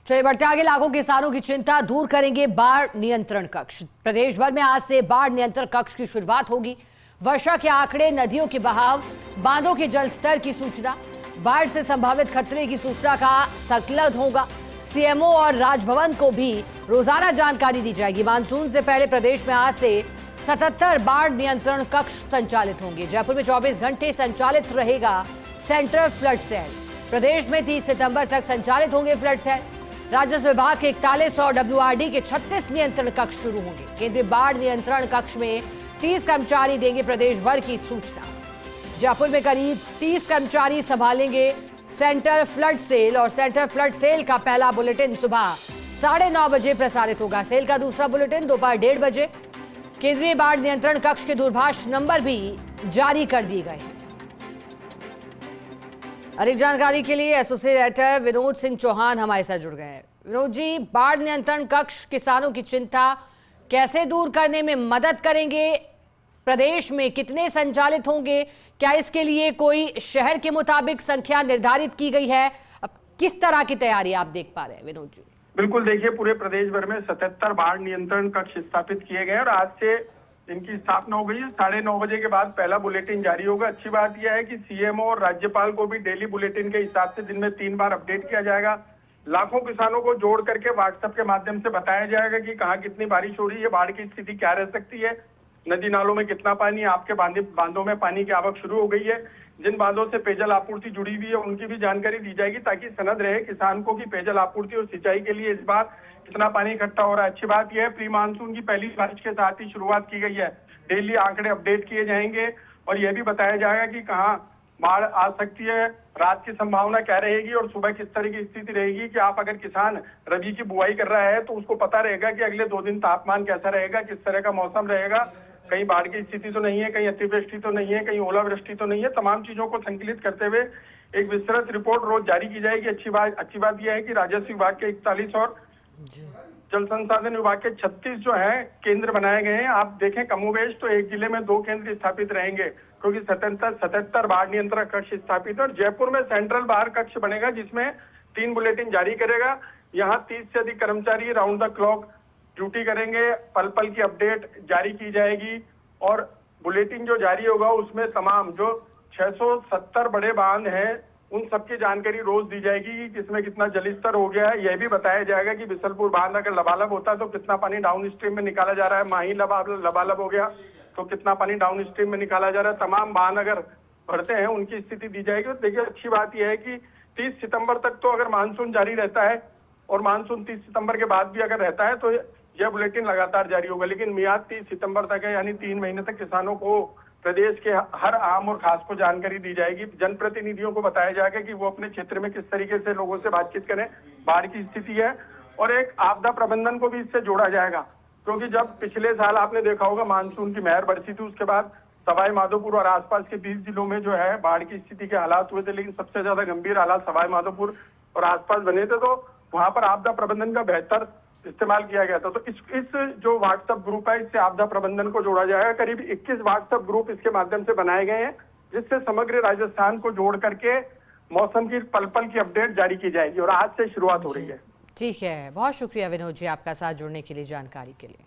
चलिए बढ़ते आगे। लाखों किसानों की चिंता दूर करेंगे बाढ़ नियंत्रण कक्ष। प्रदेश भर में आज से बाढ़ नियंत्रण कक्ष की शुरुआत होगी। वर्षा के आंकड़े, नदियों के बहाव, बांधों के जल स्तर की सूचना, बाढ़ से संभावित खतरे की सूचना का संकलन होगा। सीएमओ और राजभवन को भी रोजाना जानकारी दी जाएगी। मानसून से पहले प्रदेश में आज से 77 बाढ़ नियंत्रण कक्ष संचालित होंगे। जयपुर में 24 घंटे संचालित रहेगा सेंट्रल फ्लड सेल। प्रदेश में 30 सितंबर तक संचालित होंगे फ्लड सेल। राजस्व विभाग के 41 और WRD के 36 नियंत्रण कक्ष शुरू होंगे। केंद्रीय बाढ़ नियंत्रण कक्ष में 30 कर्मचारी देंगे प्रदेश भर की सूचना। जयपुर में करीब 30 कर्मचारी संभालेंगे सेंटर फ्लड सेल और सेंटर फ्लड सेल का पहला बुलेटिन सुबह 9:30 बजे प्रसारित होगा। सेल का दूसरा बुलेटिन दोपहर 1:30 बजे। केंद्रीय बाढ़ नियंत्रण कक्ष के दूरभाष नंबर भी जारी कर दिए गए हैं। अधिक जानकारी के लिए एसोसिएट एडिटर विनोद सिंह चौहान हमारे साथ जुड़ गए हैं। विनोद जी, बाढ़ नियंत्रण कक्ष किसानों की चिंता कैसे दूर करने में मदद करेंगे? प्रदेश में कितने संचालित होंगे? क्या इसके लिए कोई शहर के मुताबिक संख्या निर्धारित की गई है? अब किस तरह की तैयारी आप देख पा रहे हैं विनोद जी? बिल्कुल, देखिए पूरे प्रदेश भर में 77 बाढ़ नियंत्रण कक्ष स्थापित किए गए और आज से इनकी स्थापना हो गई है। 9:30 बजे के बाद पहला बुलेटिन जारी होगा। अच्छी बात यह है कि सीएमओ और राज्यपाल को भी डेली बुलेटिन के हिसाब से दिन में 3 बार अपडेट किया जाएगा। लाखों किसानों को जोड़ करके व्हाट्सएप के माध्यम से बताया जाएगा कि कहाँ कितनी बारिश हो रही है, बाढ़ की स्थिति क्या रह सकती है, नदी नालों में कितना पानी, आपके बांधों में पानी की आवक शुरू हो गई है, जिन बांधों से पेयजल आपूर्ति जुड़ी हुई है उनकी भी जानकारी दी जाएगी ताकि सनद रहे किसान को कि पेयजल आपूर्ति और सिंचाई के लिए इस बार कितना पानी इकट्ठा हो रहा है। अच्छी बात यह है प्री मानसून की पहली बारिश के साथ ही शुरुआत की गई है। डेली आंकड़े अपडेट किए जाएंगे और यह भी बताया जाएगा कि कहाँ बाढ़ आ सकती है, रात की संभावना क्या रहेगी और सुबह किस तरह की स्थिति रहेगी कि आप अगर किसान रबी की बुआई कर रहा है तो उसको पता रहेगा कि अगले 2 दिन तापमान कैसा रहेगा, किस तरह का मौसम रहेगा, कहीं बाढ़ की स्थिति तो नहीं है, कहीं अतिवृष्टि तो नहीं है, कहीं ओलावृष्टि तो नहीं है। तमाम चीजों को संकलित करते हुए एक विस्तृत रिपोर्ट रोज जारी की जाएगी। अच्छी बात यह है कि राजस्व विभाग के 41 और जल संसाधन विभाग के 36 जो है केंद्र बनाए गए हैं। आप देखें कमोबेश तो एक जिले में 2 केंद्र स्थापित रहेंगे क्योंकि 77 बाढ़ नियंत्रण कक्ष स्थापित है और जयपुर में सेंट्रल बाढ़ कक्ष बनेगा जिसमें 3 बुलेटिन जारी करेगा। यहाँ 30 से अधिक कर्मचारी राउंड द क्लॉक ड्यूटी करेंगे, पल पल की अपडेट जारी की जाएगी और बुलेटिन जो जारी होगा उसमें तमाम जो 670 बड़े बांध हैं उन सबकी जानकारी रोज दी जाएगी कि किसमें कितना जलस्तर हो गया है। यह भी बताया जाएगा कि बिसलपुर बांध अगर लबालब होता है तो कितना पानी डाउन स्ट्रीम में निकाला जा रहा है, माही लबालब हो गया तो कितना पानी डाउन स्ट्रीम में निकाला जा रहा है। तमाम बांध अगर भरते हैं उनकी स्थिति दी जाएगी। तो देखिए अच्छी बात यह है कि 30 सितंबर तक तो अगर मानसून जारी रहता है और मानसून 30 सितंबर के बाद भी अगर रहता है तो यह बुलेटिन लगातार जारी होगा, लेकिन मियाद 30 सितंबर तक है, यानी 3 महीने तक किसानों को प्रदेश के हर आम और खास को जानकारी दी जाएगी। जनप्रतिनिधियों को बताया जाएगा कि वो अपने क्षेत्र में किस तरीके से लोगों से बातचीत करें, बाढ़ की स्थिति है और एक आपदा प्रबंधन को भी इससे जोड़ा जाएगा क्योंकि जब पिछले साल आपने देखा होगा मानसून की मेहर बरसी थी उसके बाद सवाई माधोपुर और आसपास के 20 जिलों में जो है बाढ़ की स्थिति के हालात हुए थे, लेकिन सबसे ज्यादा गंभीर हालात सवाई माधोपुर और आसपास बने थे तो वहां पर आपदा प्रबंधन का बेहतर इस्तेमाल किया गया था। तो इस जो व्हाट्सएप ग्रुप है इससे आपदा प्रबंधन को जोड़ा जाएगा। करीब 21 व्हाट्सएप ग्रुप इसके माध्यम से बनाए गए हैं जिससे समग्र राजस्थान को जोड़ करके मौसम की पल पल की अपडेट जारी की जाएगी और आज से शुरुआत हो रही है। ठीक है, बहुत शुक्रिया विनोद जी आपका साथ जुड़ने के लिए, जानकारी के लिए।